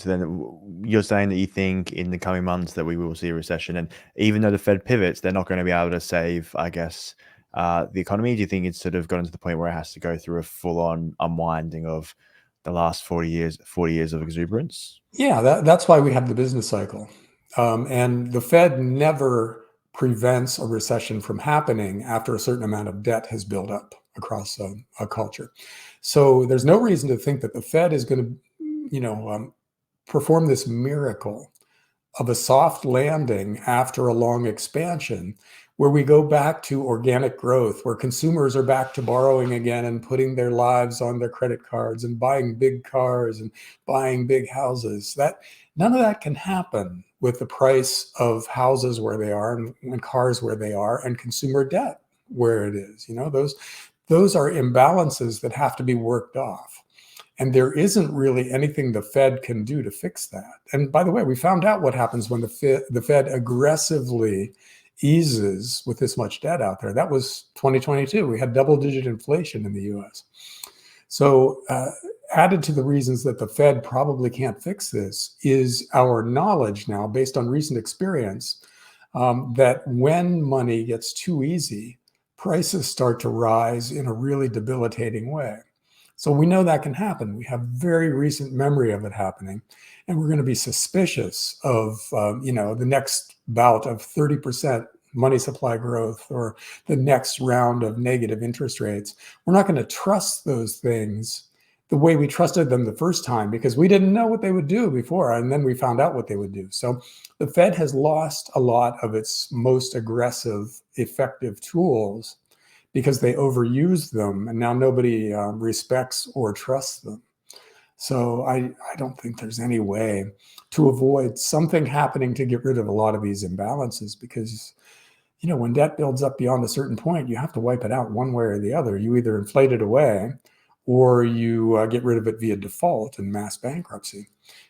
So then you're saying that you think in the coming months that we will see a recession, and even though the Fed pivots, they're not going to be able to save, I guess, the economy. Do you think it's sort of gotten to the point where it has to go through a full-on unwinding of the last 40 years of exuberance? Yeah, that's why we have the business cycle. And the Fed never prevents a recession from happening after a certain amount of debt has built up across a culture. So there's no reason to think that the Fed is going to, perform this miracle of a soft landing after a long expansion where we go back to organic growth, where consumers are back to borrowing again and putting their lives on their credit cards and buying big cars and buying big houses. That none of that can happen with the price of houses where they are and cars where they are and consumer debt where it is. Those are imbalances that have to be worked off. And there isn't really anything the Fed can do to fix that. And by the way, we found out what happens when the Fed aggressively eases with this much debt out there. That was 2022. We had double-digit inflation in the US. So added to the reasons that the Fed probably can't fix this is our knowledge now, based on recent experience, that when money gets too easy, prices start to rise in a really debilitating way. So we know that can happen. We have very recent memory of it happening, and we're going to be suspicious of the next bout of 30% money supply growth or the next round of negative interest rates. We're not going to trust those things the way we trusted them the first time because we didn't know what they would do before, and then we found out what they would do. So the Fed has lost a lot of its most aggressive, effective tools because they overused them, and now nobody respects or trusts them. So I don't think there's any way to avoid something happening to get rid of a lot of these imbalances because, when debt builds up beyond a certain point, you have to wipe it out one way or the other. You either inflate it away or you get rid of it via default and mass bankruptcy.